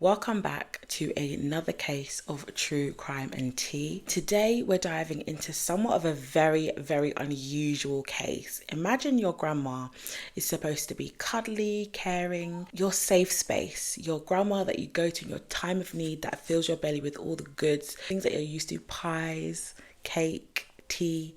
Welcome back to another case of true crime and tea. Today we're diving into somewhat of a very unusual case. Imagine your grandma is supposed to be cuddly, caring, your safe space, your grandma that you go to in your time of need that fills your belly with all the goods, things that you're used to, pies, cake, tea.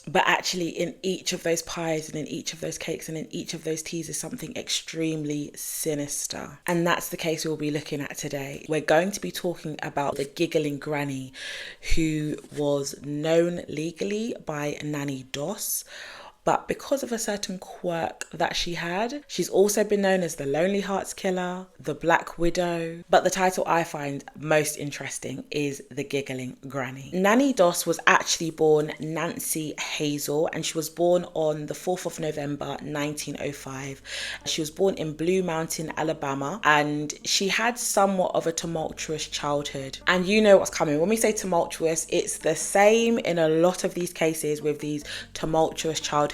But actually, in each of those pies and in each of those cakes and in each of those teas is something extremely sinister. And that's the case we'll be looking at today. We're going to be talking about the Giggling Granny, who was known legally by Nannie Doss. But because of a certain quirk that she had, she's also been known as the Lonely Hearts Killer, the Black Widow. But the title I find most interesting is the Giggling Granny. Nannie Doss was actually born Nancy Hazel, and she was born on the 4th of November 1905. She was born in Blue Mountain, Alabama, and she had somewhat of a tumultuous childhood. And you know what's coming. When we say tumultuous, it's the same in a lot of these cases with these tumultuous childhoods.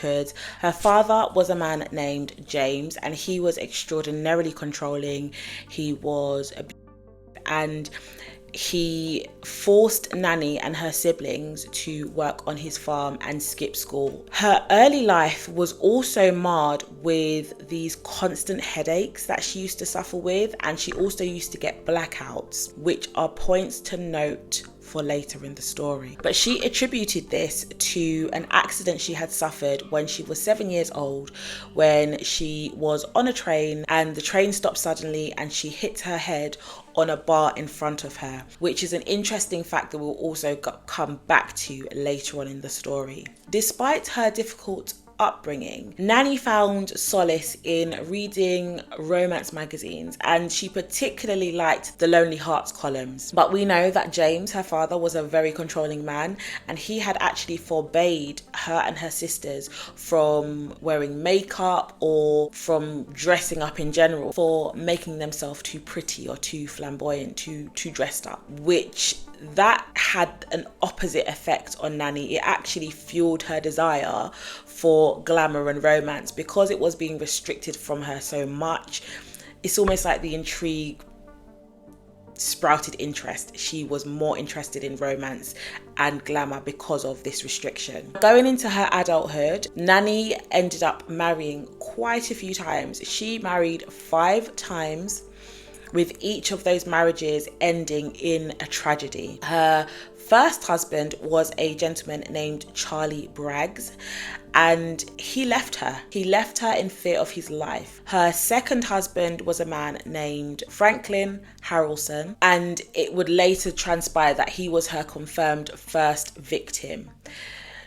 Her father was a man named James, and he was extraordinarily controlling. He was and he forced Nannie and her siblings to work on his farm and skip school. Her early life was also marred with these constant headaches that she used to suffer with, and she also used to get blackouts, which are points to note for later in the story. But she attributed this to an accident she had suffered when she was 7 years old, when she was on a train and the train stopped suddenly and she hit her head on a bar in front of her, which is an interesting fact that we'll also come back to later on in the story. Despite her difficult upbringing, Nannie found solace in reading romance magazines, and she particularly liked the Lonely Hearts columns. But we know that James, her father, was a very controlling man, and he had actually forbade her and her sisters from wearing makeup or from dressing up in general, for making themselves too pretty or too flamboyant, too dressed up, which that had an opposite effect on Nannie. It actually fueled her desire for glamour and romance because it was being restricted from her so much. It's almost like the intrigue sprouted interest. She was more interested in romance and glamour because of this restriction. Going into her adulthood, Nannie ended up marrying quite a few times. She married 5 times, with each of those marriages ending in a tragedy. Her first husband was a gentleman named Charlie Braggs, and he left her. He left her in fear of his life. Her second husband was a man named Franklin Harrelson, and it would later transpire that he was her confirmed first victim.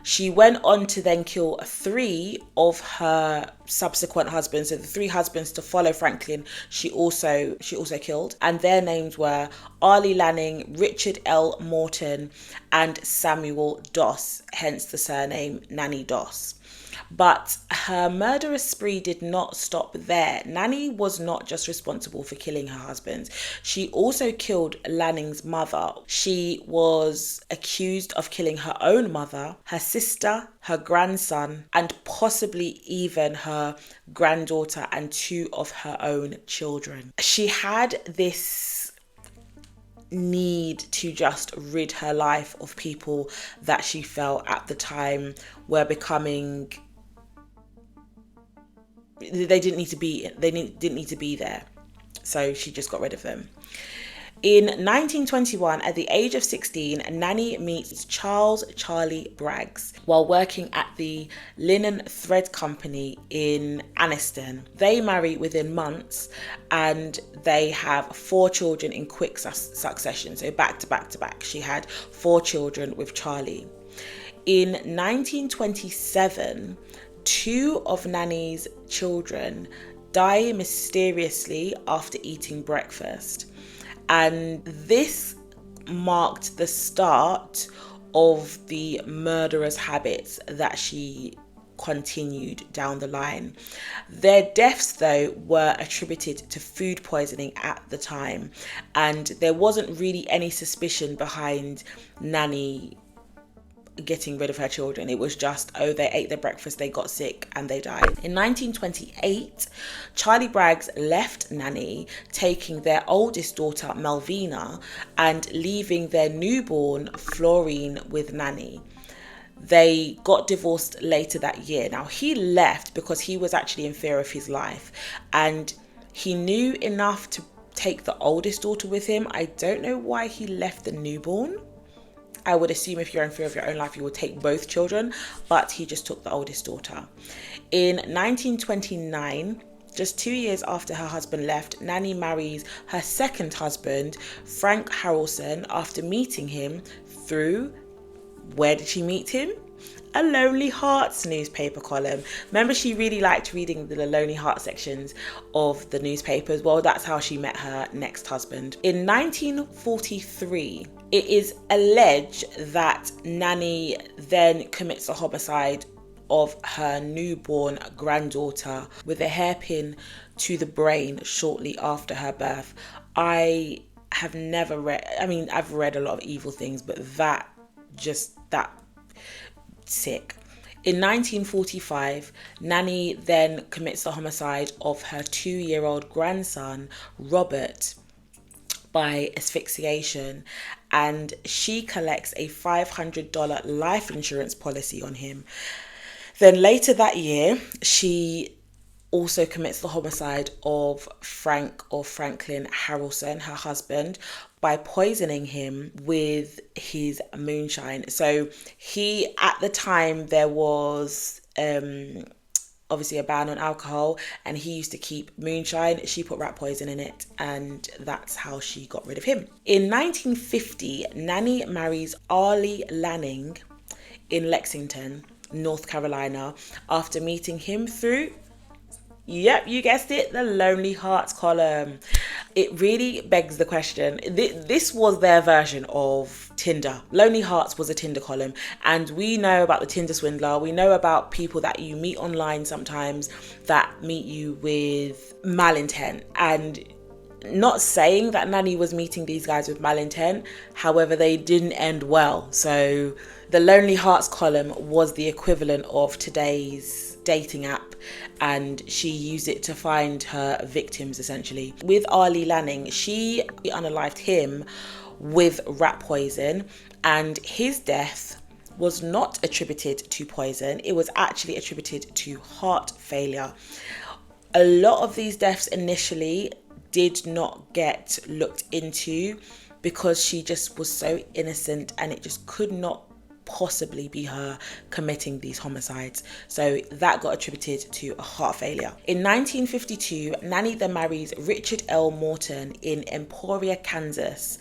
She went on to then kill 3 of her subsequent husbands. So the 3 husbands to follow Franklin, she also killed. And their names were Arlie Lanning, Richard L. Morton, and Samuel Doss, hence the surname Nannie Doss. But her murderous spree did not stop there. Nannie was not just responsible for killing her husbands. She also killed Lanning's mother. She was accused of killing her own mother, her sister, her grandson, and possibly even her granddaughter and 2 of her own children. She had this need to just rid her life of people that she felt at the time were becoming... They didn't need to be there. So she just got rid of them. In 1921, at the age of 16, Nannie meets Charles Charlie Braggs while working at the Linen Thread Company in Anniston. They marry within months and they have 4 children in quick succession. So back to back. She had 4 children with Charlie. In 1927, 2 of Nannie's children die mysteriously after eating breakfast. And this marked the start of the murderous habits that she continued down the line. Their deaths, though, were attributed to food poisoning at the time, and there wasn't really any suspicion behind Nannie getting rid of her children. It was just, oh, they ate their breakfast, they got sick, and they died. In 1928, Charlie Braggs left Nannie, taking their oldest daughter, Malvina, and leaving their newborn, Florine, with Nannie. They got divorced later that year. Now, he left because he was actually in fear of his life, and he knew enough to take the oldest daughter with him. I don't know why he left the newborn. I would assume if you're in fear of your own life, you would take both children, but he just took the oldest daughter. In 1929, just 2 years after her husband left, Nannie marries her second husband, Frank Harrelson, after meeting him through, where did she meet him? A Lonely Hearts newspaper column. Remember, she really liked reading the Lonely Heart sections of the newspapers. Well, that's how she met her next husband. In 1943, it is alleged that Nannie then commits a homicide of her newborn granddaughter with a hairpin to the brain shortly after her birth. I have never read, I've read a lot of evil things, but that sick. In 1945, Nannie then commits the homicide of her 2-year-old grandson, Robert, by asphyxiation, and she collects a $500 life insurance policy on him. Then later that year, she also commits the homicide of Franklin Harrelson, her husband, by poisoning him with his moonshine. So at the time, there was obviously a ban on alcohol, and he used to keep moonshine. She put rat poison in it, and that's how she got rid of him. In 1950, Nannie marries Arlie Lanning in Lexington, North Carolina, after meeting him through, yep, you guessed it, the Lonely Hearts column. It really begs the question. This was their version of Tinder. Lonely Hearts was a Tinder column, and we know about the Tinder swindler. We know about people that you meet online sometimes that meet you with malintent, and not saying that Nannie was meeting these guys with malintent, however, they didn't end well. So the Lonely Hearts column was the equivalent of today's dating app, and she used it to find her victims, essentially. With Arlie Lanning, she unalived him with rat poison, and his death was not attributed to poison. It was actually attributed to heart failure. A lot of these deaths initially did not get looked into because she just was so innocent, and it just could not possibly be her committing these homicides. So that got attributed to a heart failure. In 1952, Nannie then marries Richard L. Morton in Emporia, Kansas,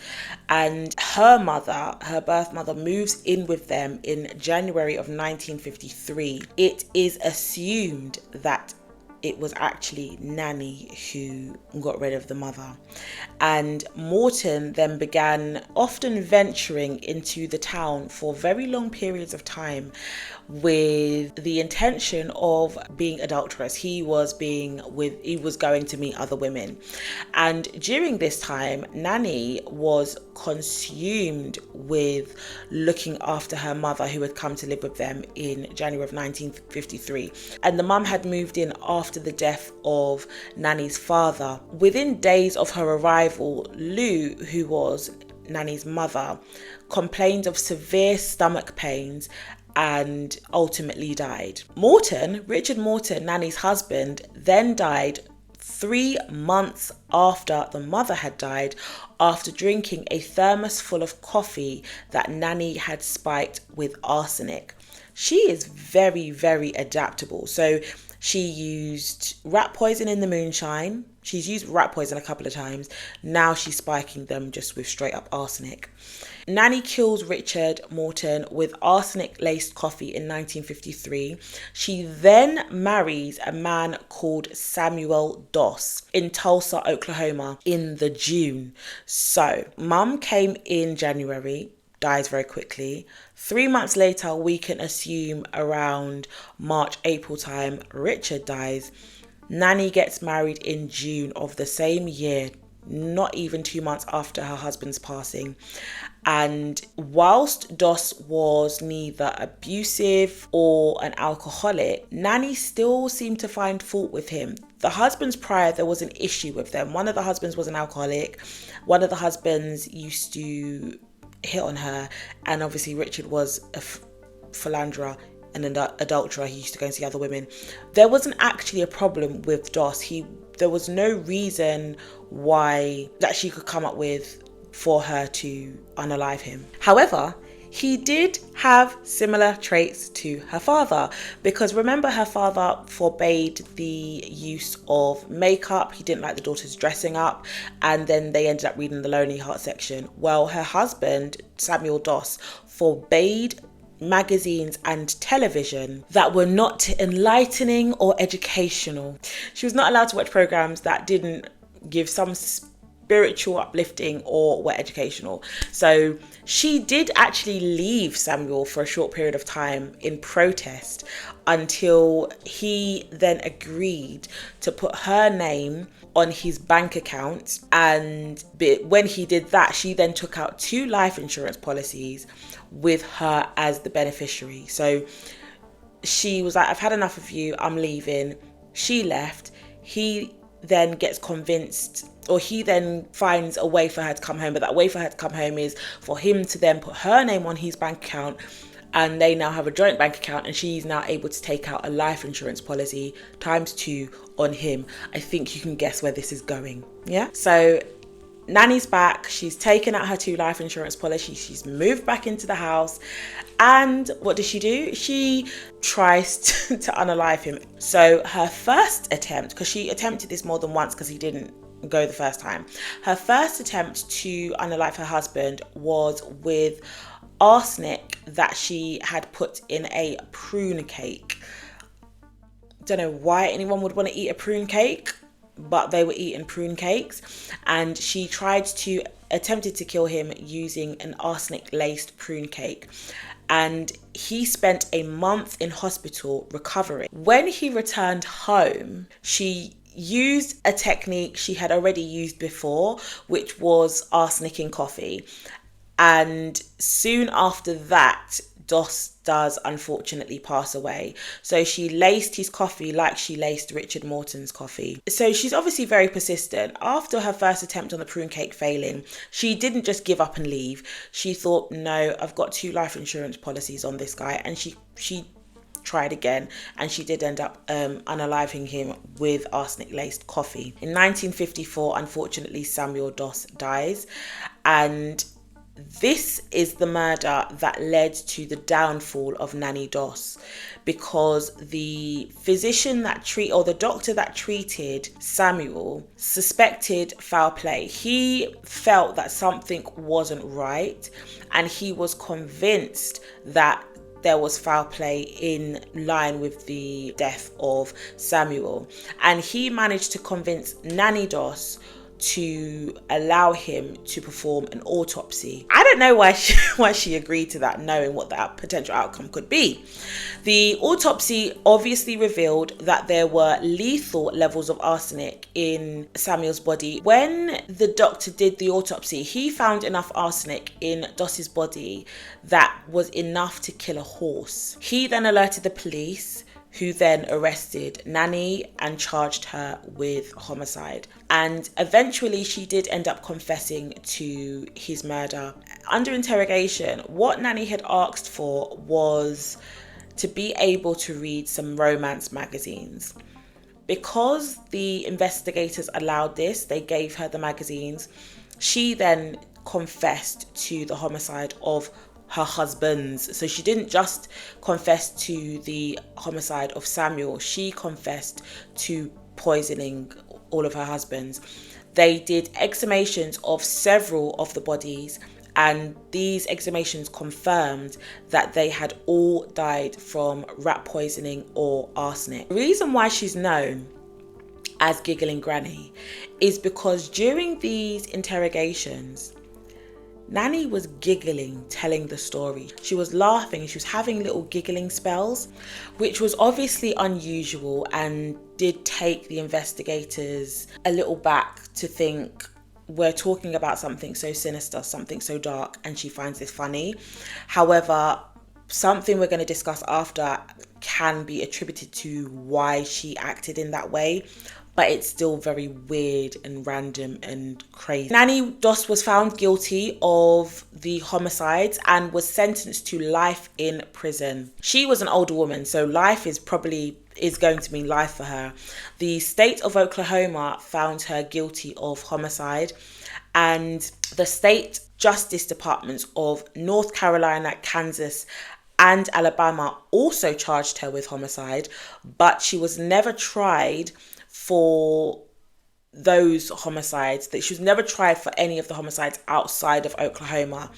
and her birth mother, moves in with them in January of 1953. It is assumed that it was actually Nannie who got rid of the mother. And Morton then began often venturing into the town for very long periods of time with the intention of being adulterous. He was going to meet other women. And during this time, Nannie was consumed with looking after her mother, who had come to live with them in January of 1953. And the mum had moved in after the death of Nannie's father. Within days of her arrival, Lou, who was Nannie's mother, complained of severe stomach pains and ultimately died. Richard Morton, Nannie's husband, then died 3 months after the mother had died, after drinking a thermos full of coffee that Nannie had spiked with arsenic. She is very, very adaptable. So she used rat poison in the moonshine. She's used rat poison a couple of times. Now she's spiking them just with straight up arsenic. Nannie kills Richard Morton with arsenic-laced coffee in 1953. She then marries a man called Samuel Doss in Tulsa, Oklahoma in the June. So, mum came in January, dies very quickly. 3 months later, we can assume around March, April time, Richard dies. Nannie gets married in June of the same year, not even 2 months after her husband's passing. And whilst Doss was neither abusive or an alcoholic, Nannie still seemed to find fault with him. The husbands prior, there was an issue with them. One of the husbands was an alcoholic. One of the husbands used to hit on her. And obviously Richard was a philanderer and an adulterer. He used to go and see other women. There wasn't actually a problem with Doss. There was no reason why that she could come up with for her to unalive him. However, he did have similar traits to her father, because remember, her father forbade the use of makeup. He didn't like the daughters dressing up, and then they ended up reading the Lonely Heart section. Well, her husband, Samuel Doss, forbade magazines and television that were not enlightening or educational. She was not allowed to watch programs that didn't give some spiritual uplifting or were educational. So she did actually leave Samuel for a short period of time in protest, until he then agreed to put her name on his bank account. And when he did that, she then took out 2 life insurance policies with her as the beneficiary. So she was like, I've had enough of you, I'm leaving. She left. He then gets convinced, or he then finds a way for her to come home, but that way for her to come home is for him to then put her name on his bank account, and they now have a joint bank account, and she's now able to take out a life insurance policy ×2 on him. I think you can guess where this is going. Yeah, so Nannie's back. She's taken out her 2 life insurance policies. She's moved back into the house. And what does she do? She tries to unalive him. So her first attempt, because she attempted this more than once because he didn't go the first time. Her first attempt to unalive her husband was with arsenic that she had put in a prune cake. Don't know why anyone would want to eat a prune cake, but they were eating prune cakes. And she attempted to kill him using an arsenic laced prune cake. And he spent a month in hospital recovering. When he returned home, she used a technique she had already used before, which was arsenic in coffee. And soon after that, Doss does unfortunately pass away. So she laced his coffee like she laced Richard Morton's coffee. So she's obviously very persistent. After her first attempt on the prune cake failing, she didn't just give up and leave. She thought, no, I've got 2 life insurance policies on this guy. And she tried again, and she did end up unaliving him with arsenic laced coffee. In 1954, unfortunately, Samuel Doss dies, and this is the murder that led to the downfall of Nannie Doss, because the the doctor that treated Samuel suspected foul play. He felt that something wasn't right, and he was convinced that there was foul play in line with the death of Samuel. And he managed to convince Nannie Doss to allow him to perform an autopsy. I don't know why she agreed to that, knowing what that potential outcome could be. The autopsy obviously revealed that there were lethal levels of arsenic in Samuel's body. When the doctor did the autopsy, he found enough arsenic in Doss's body that was enough to kill a horse. He then alerted the police, who then arrested Nannie and charged her with homicide. And eventually she did end up confessing to his murder. Under interrogation, what Nannie had asked for was to be able to read some romance magazines. Because the investigators allowed this, they gave her the magazines. She then confessed to the homicide of her husbands. So she didn't just confess to the homicide of Samuel, she confessed to poisoning all of her husbands. They did exhumations of several of the bodies, and these exhumations confirmed that they had all died from rat poisoning or arsenic. The reason why she's known as Giggling Granny is because during these interrogations, Nannie was giggling, telling the story. She was laughing, she was having little giggling spells, which was obviously unusual and did take the investigators a little back to think, we're talking about something so sinister, something so dark, and she finds this funny. However, something we're going to discuss after can be attributed to why she acted in that way, but it's still very weird and random and crazy. Nannie Doss was found guilty of the homicides and was sentenced to life in prison. She was an older woman, so life is going to mean life for her. The state of Oklahoma found her guilty of homicide, and the state justice departments of North Carolina, Kansas, and Alabama also charged her with homicide, but she was never tried for those homicides. That she was never tried for any of the homicides outside of Oklahoma.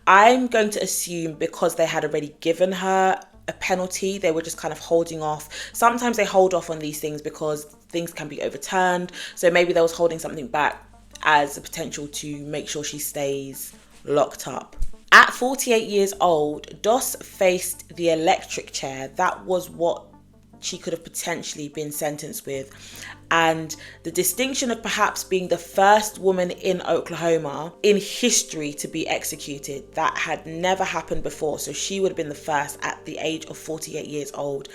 I'm going to assume because they had already given her a penalty, they were just kind of holding off. Sometimes they hold off on these things because things can be overturned. So maybe they was holding something back as a potential to make sure she stays locked up. At 48 years old, Doss faced the electric chair. That was what she could have potentially been sentenced with. And the distinction of perhaps being the first woman in Oklahoma in history to be executed, that had never happened before. So she would have been the first at the age of 48 years old.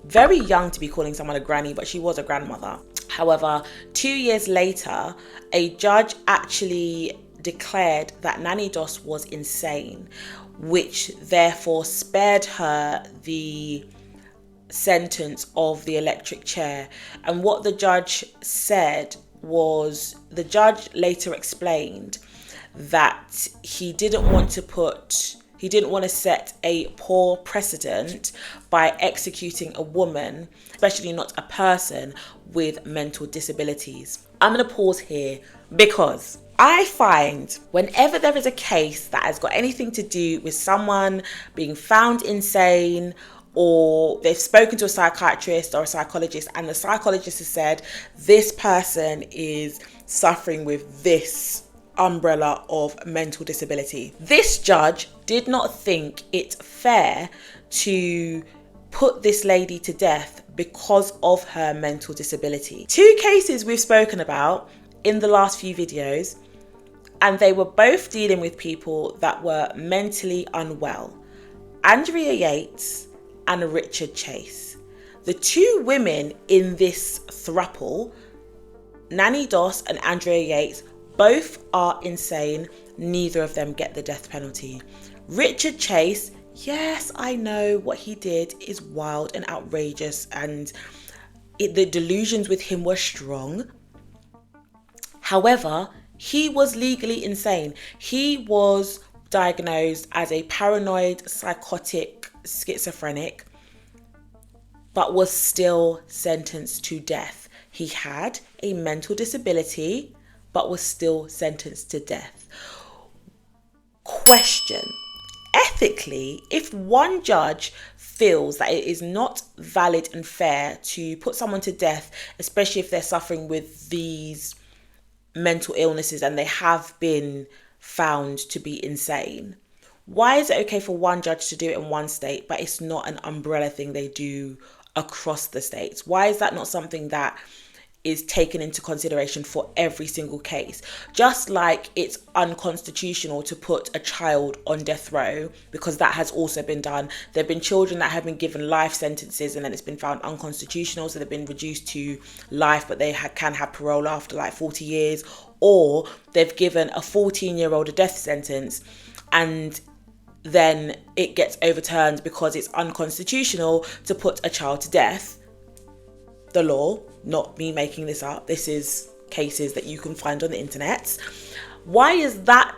Very young to be calling someone a granny, but she was a grandmother. However, 2 years later, a judge actually declared that Nannie Doss was insane, which therefore spared her the sentence of the electric chair. And what the judge said was, the judge later explained that he didn't want to set a poor precedent by executing a woman, especially not a person with mental disabilities. I'm going to pause here because I find whenever there is a case that has got anything to do with someone being found insane, or they've spoken to a psychiatrist or a psychologist and the psychologist has said this person is suffering with this umbrella of mental disability, this judge did not think it fair to put this lady to death because of her mental disability. 2 cases we've spoken about in the last few videos, and they were both dealing with people that were mentally unwell. Andrea Yates and Richard Chase. The 2 women in this throuple, Nannie Doss and Andrea Yates, both are insane. Neither of them get the death penalty. Richard Chase, yes, I know what he did is wild and outrageous, and the delusions with him were strong. However, he was legally insane. He was diagnosed as a paranoid, psychotic, schizophrenic, but was still sentenced to death. He had a mental disability, but was still sentenced to death. Question: ethically, if one judge feels that it is not valid and fair to put someone to death, especially if they're suffering with these mental illnesses and they have been found to be insane, why is it okay for one judge to do it in one state, but it's not an umbrella thing they do across the states? Why is that not something that is taken into consideration for every single case? Just like it's unconstitutional to put a child on death row, because that has also been done. There have been children that have been given life sentences and then it's been found unconstitutional, so they've been reduced to life, but they can have parole after like 40 years, or they've given a 14-year-old a death sentence and then it gets overturned because it's unconstitutional to put a child to death. The law, not me making this up, this is cases that you can find on the internet. Why is that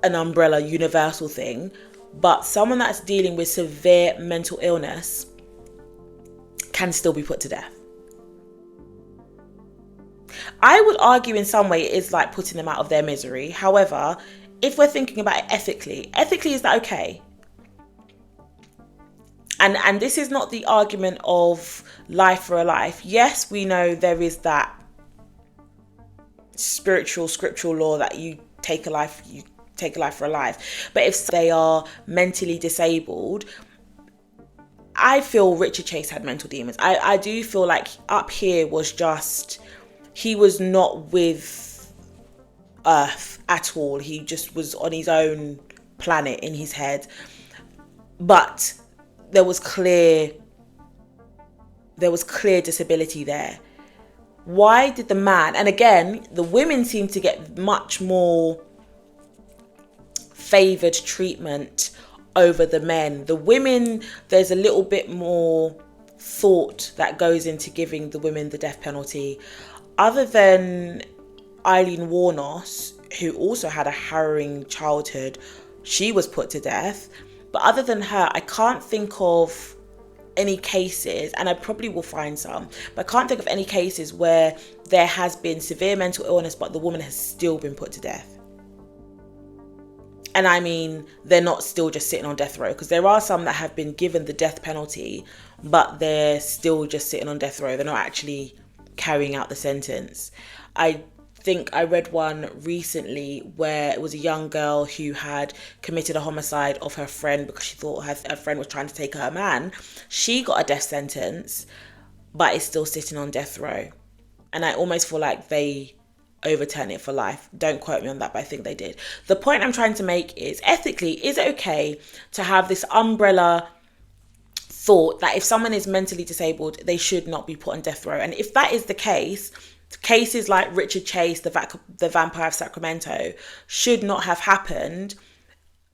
an umbrella universal thing, but someone that's dealing with severe mental illness can still be put to death? I would argue in some way it is like putting them out of their misery. However, if we're thinking about it ethically, is that okay? And this is not the argument of life for a life. Yes, we know there is that scriptural law that you take a life for a life. But if they are mentally disabled, I feel Richard Chase had mental demons. I do feel like up here was just, he was not with Earth at all. He just was on his own planet in his head. But there was clear disability there. Why did the man, and again, the women seem to get much more favoured treatment over the men. The women, there's a little bit more thought that goes into giving the women the death penalty. Other than Eileen Warnos, who also had a harrowing childhood, she was put to death. But other than her, I can't think of any cases, and I probably will find some, but I can't think of any cases where there has been severe mental illness but the woman has still been put to death. And I mean, they're not still just sitting on death row, because there are some that have been given the death penalty but they're still just sitting on death row. They're not actually carrying out the sentence. I think I read one recently where it was a young girl who had committed a homicide of her friend because she thought her friend was trying to take her man. She got a death sentence, but is still sitting on death row. And I almost feel like they overturn it for life. Don't quote me on that, but I think they did. The point I'm trying to make is, ethically, is it okay to have this umbrella thought that if someone is mentally disabled, they should not be put on death row? And if that is the case, cases like Richard Chase, the Vampire of Sacramento, should not have happened,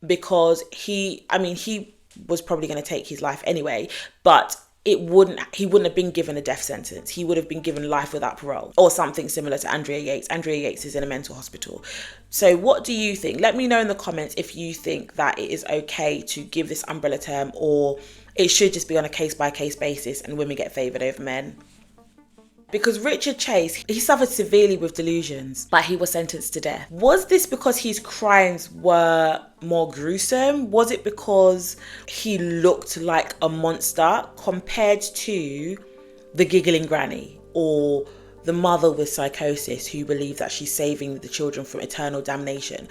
because he was probably going to take his life anyway, but he wouldn't have been given a death sentence. He would have been given life without parole, or something similar to Andrea Yates. Andrea Yates is in a mental hospital. So what do you think? Let me know in the comments if you think that it is okay to give this umbrella term, or it should just be on a case-by-case basis and women get favoured over men. Because Richard Chase, he suffered severely with delusions, but he was sentenced to death. Was this because his crimes were more gruesome? Was it because he looked like a monster compared to the giggling granny, or the mother with psychosis who believes that she's saving the children from eternal damnation?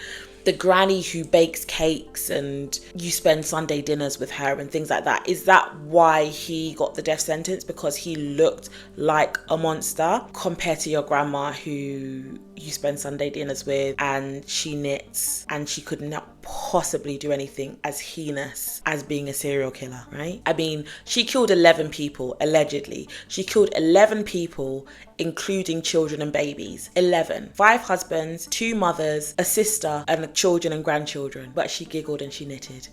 The granny who bakes cakes and you spend Sunday dinners with her and things like that. Is that why he got the death sentence? Because he looked like a monster, compared to your grandma who you spend Sunday dinners with and she knits and she could not possibly do anything as heinous as being a serial killer, right? I mean, she killed 11 people, allegedly. She killed 11 people, including children and babies. 11. 5 husbands, 2 mothers, a sister, and children and grandchildren. But she giggled and she knitted.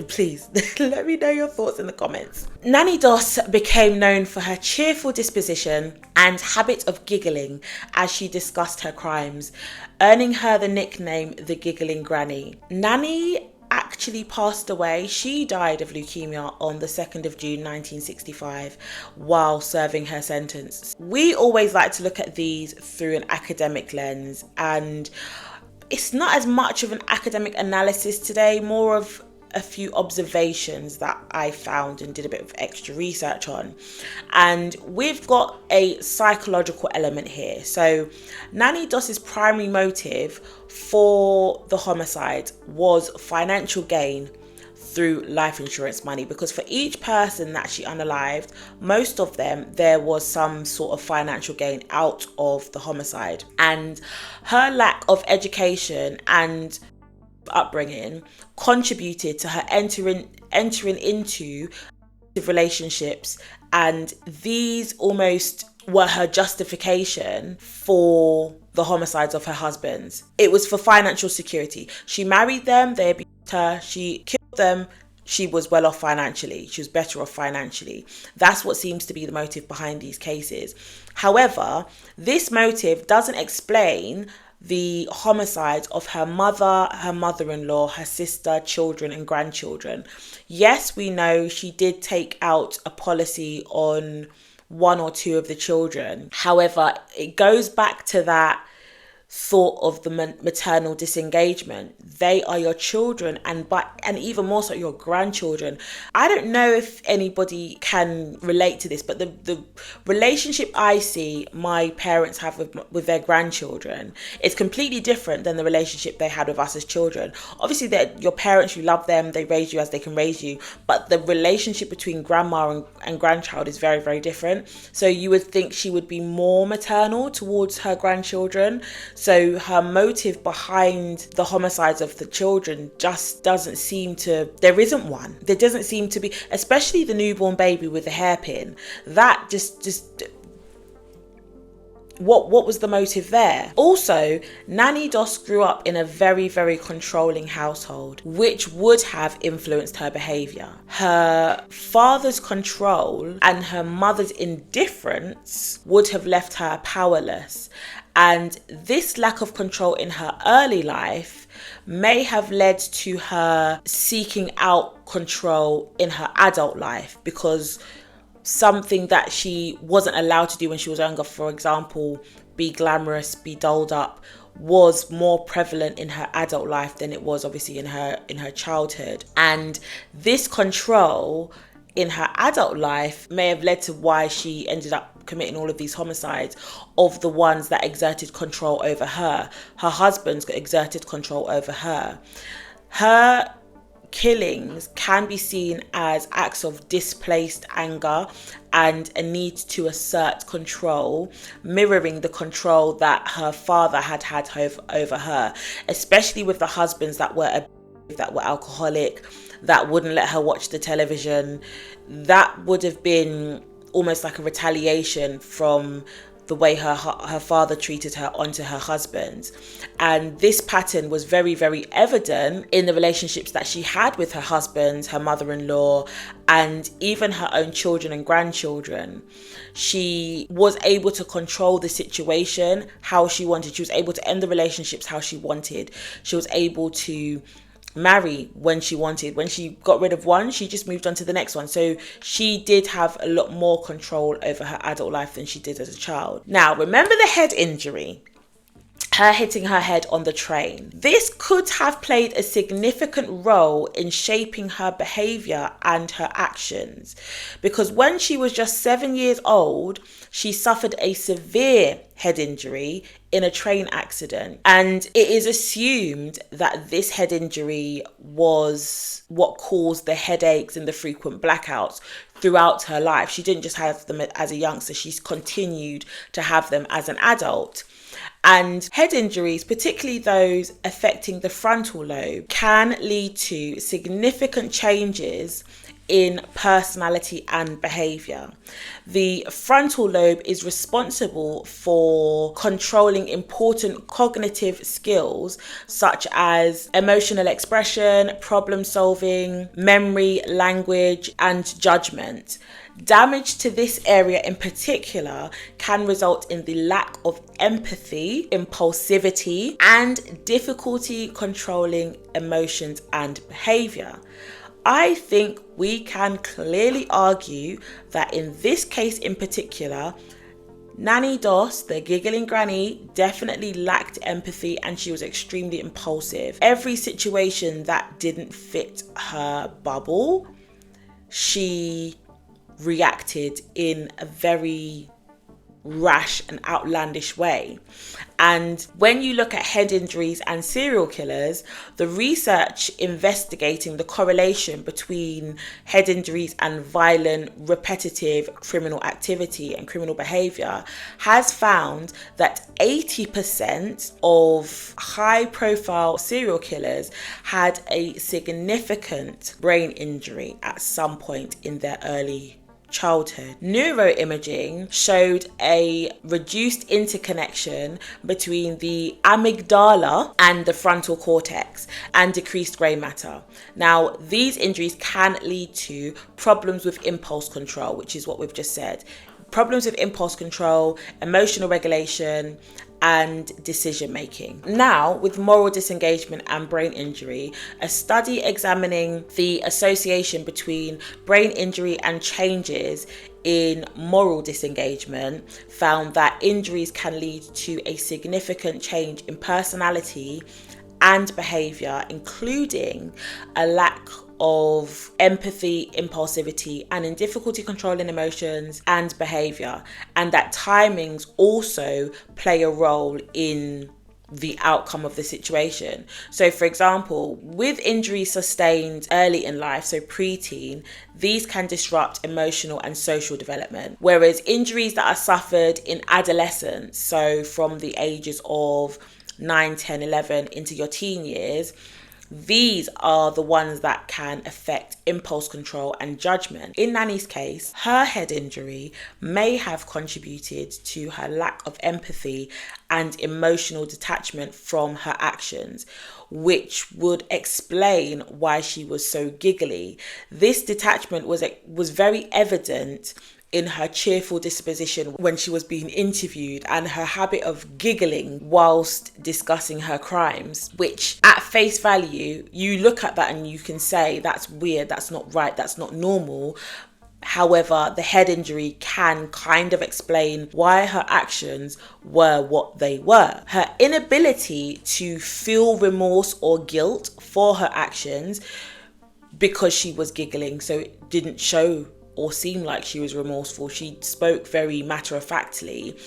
Please, let me know your thoughts in the comments. Nannie Doss became known for her cheerful disposition and habit of giggling as she discussed her crimes, earning her the nickname the Giggling Granny. Nannie actually passed away. She died of leukemia on the 2nd of June 1965 while serving her sentence. We always like to look at these through an academic lens, and it's not as much of an academic analysis today, more of a few observations that I found and did a bit of extra research on. And we've got a psychological element here. So Nannie Doss's primary motive for the homicide was financial gain through life insurance money, because for each person that she unalived, most of them, there was some sort of financial gain out of the homicide. And her lack of education and upbringing contributed to her entering into relationships, and these almost were her justification for the homicides of her husbands. It was for financial security. She married them, they abused her, she killed them, she was well off financially, she was better off financially. That's what seems to be the motive behind these cases. However, this motive doesn't explain the homicides of her mother, her mother-in-law, her sister, children and grandchildren. Yes, we know she did take out a policy on 1 or 2 of the children. However, it goes back to that thought of the maternal disengagement. They are your children, and even more so your grandchildren. I don't know if anybody can relate to this, but the relationship I see my parents have with their grandchildren is completely different than the relationship they had with us as children. Obviously, they're your parents, you love them, they raise you as they can raise you, but the relationship between grandma and grandchild is very, very different. So you would think she would be more maternal towards her grandchildren. So her motive behind the homicides of the children just doesn't seem to, there isn't one. There doesn't seem to be, especially the newborn baby with the hairpin. That just what was the motive there? Also, Nannie Doss grew up in a very, very controlling household, which would have influenced her behaviour. Her father's control and her mother's indifference would have left her powerless. And this lack of control in her early life may have led to her seeking out control in her adult life, because something that she wasn't allowed to do when she was younger, for example, be glamorous, be dolled up, was more prevalent in her adult life than it was obviously in her childhood. And this control in her adult life may have led to why she ended up committing all of these homicides of the ones that exerted control over her. Her husband's exerted control over her. Her killings can be seen as acts of displaced anger and a need to assert control, mirroring the control that her father had over her, especially with the husbands that were alcoholic, that wouldn't let her watch the television. That would have been almost like a retaliation from the way her father treated her onto her husband. And this pattern was very, very evident in the relationships that she had with her husband, her mother-in-law, and even her own children and grandchildren. She was able to control the situation how she wanted. She was able to end the relationships how she wanted. She was able to marry when she wanted. When she got rid of one, she just moved on to the next one. So she did have a lot more control over her adult life than she did as a child. Now, remember the head injury? Her hitting her head on the train. This could have played a significant role in shaping her behavior and her actions, because when she was just 7 years old, she suffered a severe head injury in a train accident. And it is assumed that this head injury was what caused the headaches and the frequent blackouts throughout her life. She didn't just have them as a youngster, she's continued to have them as an adult. And head injuries, particularly those affecting the frontal lobe, can lead to significant changes in personality and behavior. The frontal lobe is responsible for controlling important cognitive skills such as emotional expression, problem solving, memory, language, and judgment. Damage to this area in particular can result in the lack of empathy, impulsivity, and difficulty controlling emotions and behavior. I think we can clearly argue that in this case in particular, Nannie Doss, the giggling granny, definitely lacked empathy and she was extremely impulsive. Every situation that didn't fit her bubble, she reacted in a very rash and outlandish way. And when you look at head injuries and serial killers, the research investigating the correlation between head injuries and violent, repetitive criminal activity and criminal behavior has found that 80% of high-profile serial killers had a significant brain injury at some point in their early childhood. Neuroimaging showed a reduced interconnection between the amygdala and the frontal cortex and decreased grey matter. Now, these injuries can lead to problems with impulse control, which is what we've just said. Problems with impulse control, emotional regulation, and decision making. Now, with moral disengagement and brain injury, a study examining the association between brain injury and changes in moral disengagement found that injuries can lead to a significant change in personality and behavior, including a lack of empathy, impulsivity, and in difficulty controlling emotions and behavior, and that timings also play a role in the outcome of the situation. So for example, with injuries sustained early in life, so preteen, these can disrupt emotional and social development, whereas injuries that are suffered in adolescence, so from the ages of 9, 10, 11 into your teen years, these are the ones that can affect impulse control and judgment. In Nannie's case, her head injury may have contributed to her lack of empathy and emotional detachment from her actions, which would explain why she was so giggly. This detachment was very evident in her cheerful disposition when she was being interviewed, and her habit of giggling whilst discussing her crimes, which at face value, you look at that and you can say, that's weird, that's not right, that's not normal. However, the head injury can kind of explain why her actions were what they were. Her inability to feel remorse or guilt for her actions, because she was giggling, so it didn't show or seem like she was remorseful. She spoke very matter-of-factly.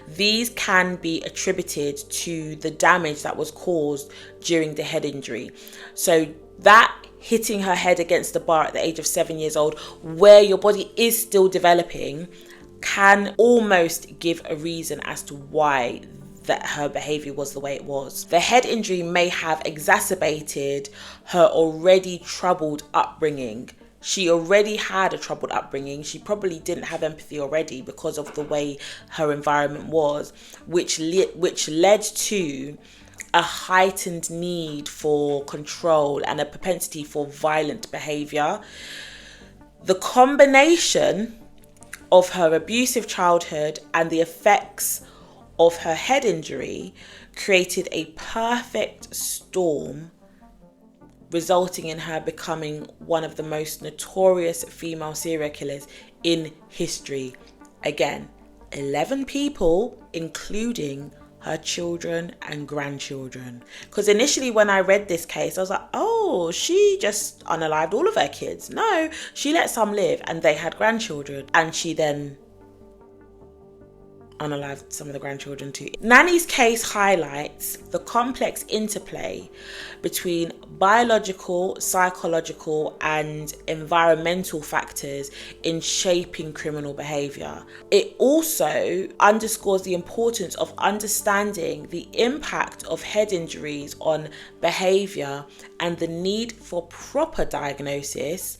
These can be attributed to the damage that was caused during the head injury. So that hitting her head against the bar at the age of 7 years old, where your body is still developing, can almost give a reason as to why that her behavior was the way it was. The head injury may have exacerbated her already troubled upbringing. She already had a troubled upbringing. She probably didn't have empathy already because of the way her environment was, which led to a heightened need for control and a propensity for violent behavior. The combination of her abusive childhood and the effects of her head injury created a perfect storm, resulting in her becoming one of the most notorious female serial killers in history. Again, 11 people, including her children and grandchildren. Because initially when I read this case, I was like, oh, she just unalived all of her kids. No, she let some live and they had grandchildren, and she then unalived some of the grandchildren too. Nannie's case highlights the complex interplay between biological, psychological, and environmental factors in shaping criminal behavior. It also underscores the importance of understanding the impact of head injuries on behavior and the need for proper diagnosis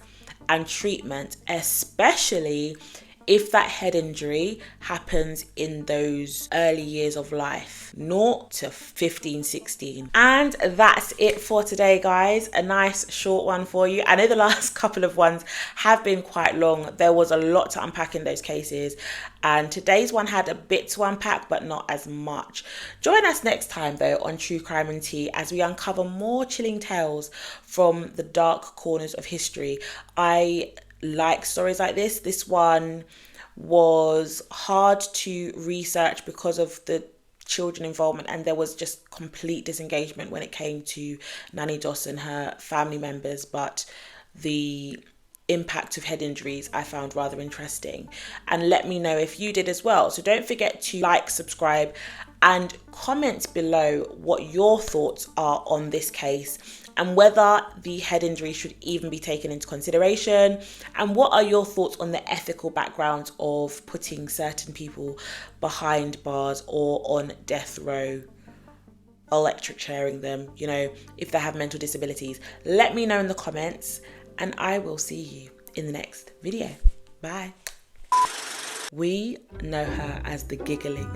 and treatment, especially if that head injury happens in those early years of life, 0 to 15, 16. And that's it for today, guys. A nice short one for you. I know the last couple of ones have been quite long. There was a lot to unpack in those cases, and today's one had a bit to unpack, but not as much. Join us next time, though, on True Crime and Tea as we uncover more chilling tales from the dark corners of history. I like stories like this. This one was hard to research because of the children involvement, and there was just complete disengagement when it came to Nannie Doss and her family members, but the impact of head injuries I found rather interesting. And let me know if you did as well. So don't forget to like, subscribe, and comment below what your thoughts are on this case, and whether the head injury should even be taken into consideration, and what are your thoughts on the ethical background of putting certain people behind bars or on death row, electric chairing them, you know, if they have mental disabilities. Let me know in the comments, and I will see you in the next video. Bye. We know her as the Giggling.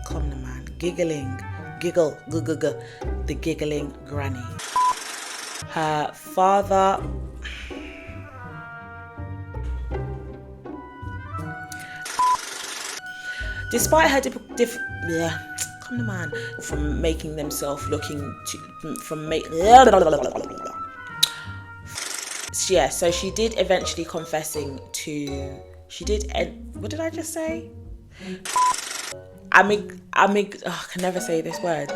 Come on, man. Giggling. Giggle. The Giggling Granny. Her father... Despite her yeah, come on, man, from making themselves looking to, from make, yeah, so she did eventually confessing to, she did, what did I just say? I can never say this word.